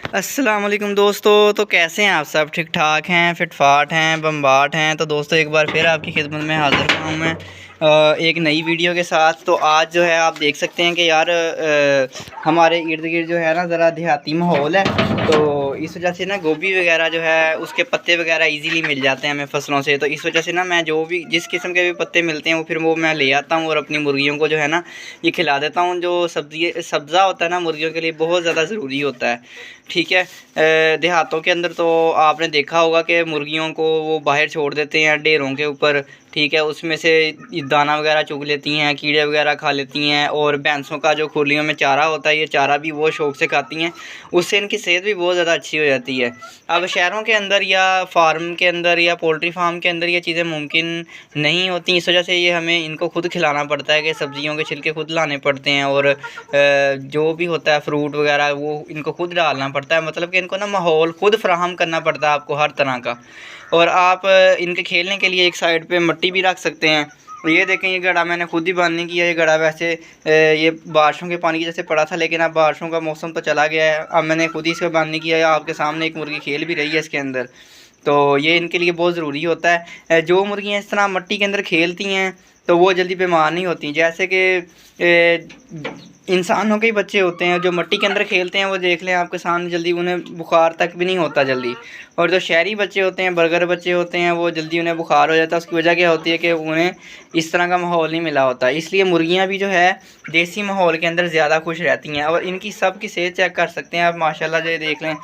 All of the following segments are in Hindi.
अस्सलाम वालेकुम दोस्तों। तो कैसे हैं आप सब? ठीक ठाक हैं, फिट फाट हैं, बम्बाट हैं? तो दोस्तों एक बार फिर आपकी खिदमत में हाज़िर हुआ हूँ मैं एक नई वीडियो के साथ। तो आज जो है आप देख सकते हैं कि यार हमारे इर्द गिर्द जो है ना ज़रा देहाती माहौल है, तो इस वजह से ना गोभी वगैरह जो है उसके पत्ते वगैरह इजीली मिल जाते हैं हमें फसलों से। तो इस वजह से ना मैं जो भी जिस किस्म के भी पत्ते मिलते हैं वो फिर वो मैं ले आता हूँ और अपनी मुर्गियों को जो है ना ये खिला देता हूँ। जो सब्ज़ा होता है ना मुर्गियों के लिए बहुत ज़्यादा ज़रूरी होता है, ठीक है। देहातों के अंदर तो आपने देखा होगा कि मुर्गियों को वो बाहर छोड़ देते हैं ढेरों के ऊपर, ठीक है। उसमें से दाना वगैरह चुग लेती हैं, कीड़े वगैरह खा लेती हैं, और भैंसों का जो खुलियों में चारा होता है ये चारा भी वो शौक़ से खाती हैं, उससे इनकी सेहत भी बहुत ज़्यादा अच्छी हो जाती है। अब शहरों के अंदर या फार्म के अंदर या पोल्ट्री फार्म के अंदर ये चीज़ें मुमकिन नहीं होती, इस वजह से ये हमें इनको खुद खिलाना पड़ता है कि सब्ज़ियों के छिलके खुद लाने पड़ते हैं, और जो भी होता है फ्रूट वगैरह वो इनको खुद डालना पड़ता है। मतलब कि इनको ना माहौल खुद फ्राहम करना पड़ता है आपको हर तरह का। और आप इनके खेलने के लिए एक साइड पे मिट्टी भी रख सकते हैं। तो ये देखें, ये गड़ा मैंने खुद ही बंद नहीं किया। ये गड़ा वैसे ये बारिशों के पानी की जैसे पड़ा था, लेकिन अब बारिशों का मौसम तो चला गया है, अब मैंने खुद ही इसे बंद नहीं किया। आपके सामने एक मुर्गी खेल भी रही है इसके अंदर। तो ये इनके लिए बहुत ज़रूरी होता है। जो मुर्गियाँ इस तरह मिट्टी के अंदर खेलती हैं तो वो जल्दी बीमार नहीं होती। जैसे कि इंसानों के ही बच्चे होते हैं जो मिट्टी के अंदर खेलते हैं, वो देख लें आपके सामने, जल्दी उन्हें बुखार तक भी नहीं होता जल्दी। और जो शहरी बच्चे होते हैं, बर्गर बच्चे होते हैं, वो जल्दी उन्हें बुखार हो जाता है। उसकी वजह क्या होती है कि उन्हें इस तरह का माहौल नहीं मिला होता। इसलिए मुर्गियाँ भी जो है देसी माहौल के अंदर ज़्यादा खुश रहती हैं। और इनकी सब की सेहत चेक कर सकते हैं आप, माशाल्लाह जो देख लें,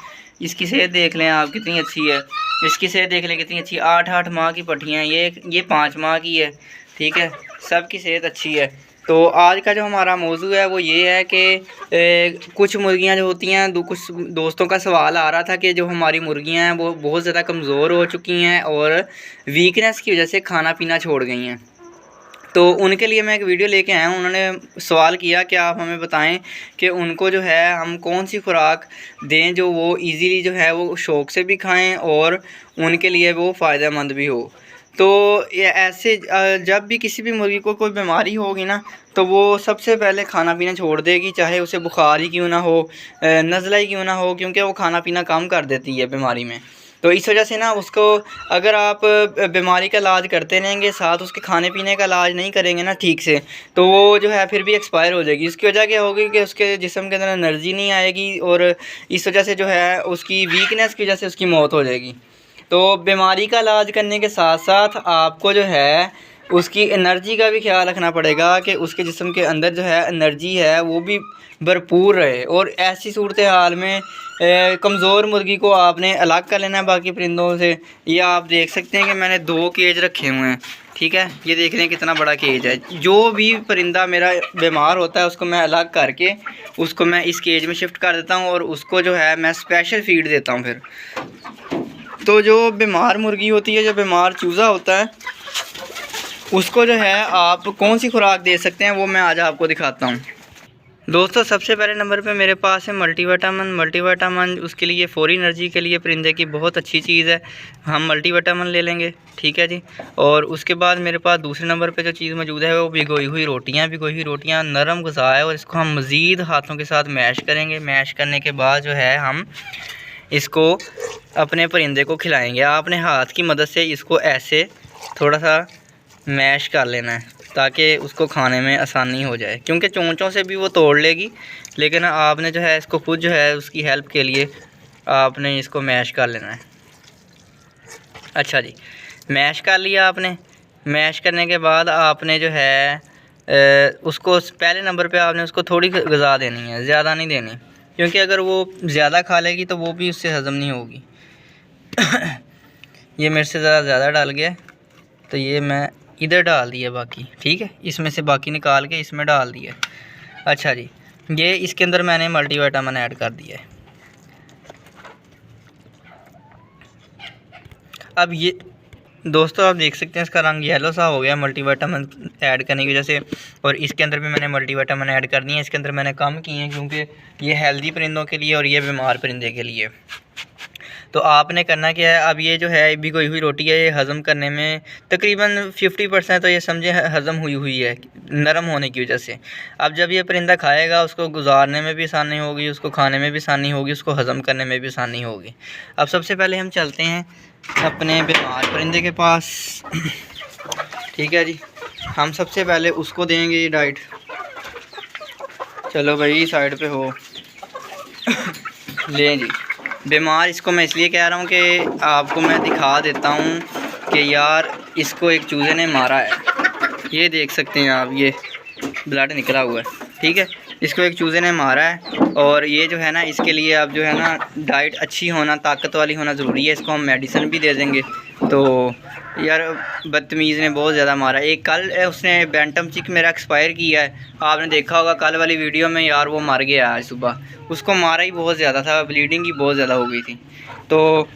इसकी सेहत देख लें आप कितनी अच्छी है। इसकी सेहत देख लें कितनी अच्छी, 8-8 माह की पट्टियाँ, ये 5 माह की है, ठीक है। सब की सेहत अच्छी है। तो आज का जो हमारा मौजू है वो ये है कि कुछ मुर्गियां जो होती हैं, कुछ दोस्तों का सवाल आ रहा था कि जो हमारी मुर्गियां हैं वो बहुत ज़्यादा कमज़ोर हो चुकी हैं और वीकनेस की वजह से खाना पीना छोड़ गई हैं। तो उनके लिए मैं एक वीडियो लेके आया हूँ। उन्होंने सवाल किया कि आप हमें बताएं कि उनको जो है हम कौन सी खुराक दें जो वो इजीली जो है वो शौक़ से भी खाएं और उनके लिए वो फ़ायदेमंद भी हो। तो ये ऐसे जब भी किसी भी मुर्गी को कोई बीमारी होगी ना, तो वो सबसे पहले खाना पीना छोड़ देगी, चाहे उसे बुखार ही क्यों ना हो, नज़ला ही क्यों ना हो, क्योंकि वो खाना पीना कम कर देती है बीमारी में। तो इस वजह से ना उसको, अगर आप बीमारी का इलाज करते रहेंगे साथ उसके खाने पीने का इलाज नहीं करेंगे ना ठीक से, तो वो जो है फिर भी एक्सपायर हो जाएगी। इसकी वजह क्या होगी कि उसके जिस्म के अंदर एनर्जी नहीं आएगी, और इस वजह से जो है उसकी वीकनेस की वजह से उसकी मौत हो जाएगी। तो बीमारी का इलाज करने के साथ साथ आपको जो है उसकी एनर्जी का भी ख्याल रखना पड़ेगा कि उसके जिस्म के अंदर जो है एनर्जी है वो भी भरपूर रहे। और ऐसी सूरत हाल में कमज़ोर मुर्गी को आपने अलग कर लेना है बाकी परिंदों से। ये आप देख सकते हैं कि मैंने 2 केज रखे हुए हैं, ठीक है। ये देख लें कितना बड़ा केज है। जो भी परिंदा मेरा बीमार होता है उसको मैं अलग करके उसको मैं इस केज में शिफ्ट कर देता हूँ, और उसको जो है मैं स्पेशल फीड देता हूँ फिर। तो जो बीमार मुर्गी होती है, जो बीमार चूज़ा होता है, उसको जो है आप कौन सी खुराक दे सकते हैं वो मैं आज आपको दिखाता हूँ। दोस्तों सबसे पहले नंबर पे मेरे पास है मल्टीविटामिन। मल्टीविटामिन उसके लिए फौरी एनर्जी के लिए परिंदे की बहुत अच्छी चीज़ है, हम मल्टीविटामिन ले लेंगे, ठीक है जी। और उसके बाद मेरे पास दूसरे नंबर पे जो चीज़ मौजूद है वो भिगोई हुई रोटियाँ। भिगोई हुई रोटियाँ नरम ग़िज़ा है, और इसको हम मज़ीद हाथों के साथ मैश करेंगे। मैश करने के बाद जो है हम इसको अपने परिंदे को खिलाएंगे। आपने हाथ की मदद से इसको ऐसे थोड़ा सा मैश कर लेना है ताकि उसको खाने में आसानी हो जाए, क्योंकि चोंचों से भी वो तोड़ लेगी, लेकिन आपने जो है इसको खुद जो है उसकी हेल्प के लिए आपने इसको मैश कर लेना है। अच्छा जी, मैश कर लिया आपने। मैश करने के बाद आपने जो है उसको पहले नंबर पे आपने उसको थोड़ी ग़िज़ा देनी है, ज़्यादा नहीं देनी, क्योंकि अगर वो ज़्यादा खा लेगी तो वो भी उससे हज़म नहीं होगी। ये मेरे से ज़्यादा डाल गया, तो ये मैं इधर डाल दिया बाकी, ठीक है। इसमें से बाकी निकाल के इसमें डाल दिया। अच्छा जी, ये इसके अंदर मैंने मल्टीविटामिन ऐड कर दिया है। अब ये दोस्तों आप देख सकते हैं इसका रंग येलो सा हो गया मल्टीविटामिन ऐड करने की वजह से, और इसके अंदर भी मैंने मल्टीविटामिन ऐड करनी है। इसके अंदर मैंने कम किए हैं क्योंकि ये हेल्दी परिंदों के लिए और ये बीमार परिंदे के लिए। तो आपने करना क्या है, अब ये जो है भिगोई हुई रोटी है, ये हज़म करने में तकरीबन 50% तो ये समझे हज़म हुई हुई है नरम होने की वजह से। अब जब ये परिंदा खाएगा उसको गुजारने में भी आसानी होगी, उसको खाने में भी आसानी होगी, उसको हज़म करने में भी आसानी होगी। अब सबसे पहले हम चलते हैं अपने बीमार परिंदे के पास। ठीक है जी, हम सबसे पहले उसको देंगे ये डाइट। चलो भाई साइड पे हो। लें जी, बीमार इसको मैं इसलिए कह रहा हूँ कि आपको मैं दिखा देता हूँ कि यार इसको एक चूज़े ने मारा है। ये देख सकते हैं आप, ये ब्लड निकला हुआ है। ठीक है, इसको एक चूज़े ने मारा है और ये जो है ना, इसके लिए अब जो है ना डाइट अच्छी होना, ताकत वाली होना ज़रूरी है। इसको हम मेडिसिन भी दे देंगे। तो यार बदतमीज़ ने बहुत ज़्यादा मारा। एक कल उसने बैंटम चिक मेरा एक्सपायर किया है, आपने देखा होगा कल वाली वीडियो में। यार वो मर गया आज सुबह, उसको मारा ही बहुत ज़्यादा था, ब्लीडिंग ही बहुत ज़्यादा हो गई थी। तो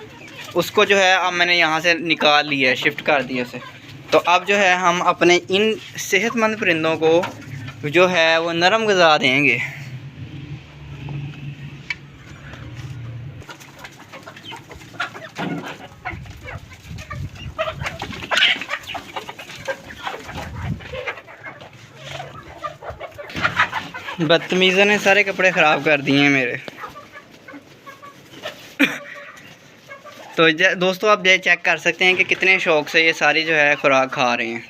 उसको जो है अब मैंने यहाँ से निकाल लिया है, शिफ्ट कर दिया उसे। तो अब जो है हम अपने इन सेहतमंद परिंदों को जो है वो नरम ग़िज़ा देंगे। बदतमीज़ों ने सारे कपड़े ख़राब कर दिए हैं मेरे। तो दोस्तों आप ये चेक कर सकते हैं कि कितने शौक़ से ये सारी जो है खुराक खा रहे हैं।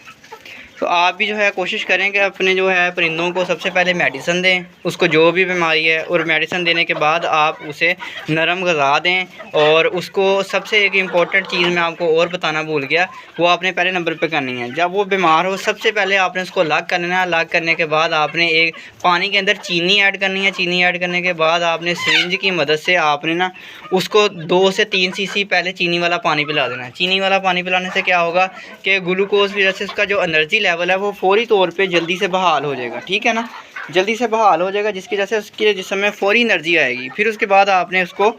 तो आप भी जो है कोशिश करें कि अपने जो है परिंदों को सबसे पहले मेडिसिन दें, उसको जो भी बीमारी है, और मेडिसिन देने के बाद आप उसे नरम ग़िज़ा दें। और उसको सबसे एक इम्पॉर्टेंट चीज़ मैं आपको और बताना भूल गया, वो आपने पहले नंबर पे करनी है। जब वो बीमार हो सबसे पहले आपने उसको अलग करना है। अलग करने के बाद आपने एक पानी के अंदर चीनी ऐड करनी है। चीनी ऐड करने के बाद आपने सिरिंज की मदद से आपने ना उसको 2 से 3 सीसी पहले चीनी वाला पानी पिला देना है। चीनी वाला पानी पिलाने से क्या होगा कि ग्लूकोज की वजह से उसका जो एनर्जी लेवल है वो फौरी तौर पे जल्दी से बहाल हो जाएगा। ठीक है ना, जल्दी से बहाल हो जाएगा, जिसकी वजह से उसके जिस्म में फौरी एनर्जी आएगी। फिर उसके बाद आपने उसको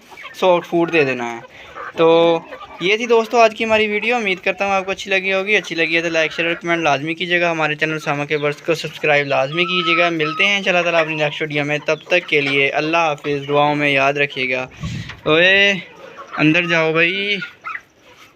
सॉफ्ट फूड दे देना है। तो ये थी दोस्तों आज की हमारी वीडियो। उम्मीद करता हूँ आपको अच्छी लगी होगी। अच्छी लगी है तो लाइक शेयर और कमेंट लाजमी कीजिएगा। हमारे चैनल उसामा के वर्ड्स को सब्सक्राइब लाजमी कीजिएगा। मिलते हैं इंशाल्लाह ताला अपनी नेक्स्ट वीडियो में। तब तक के लिए अल्लाह हाफिज़। दुआओं में याद रखिएगा। ओए अंदर जाओ भाई।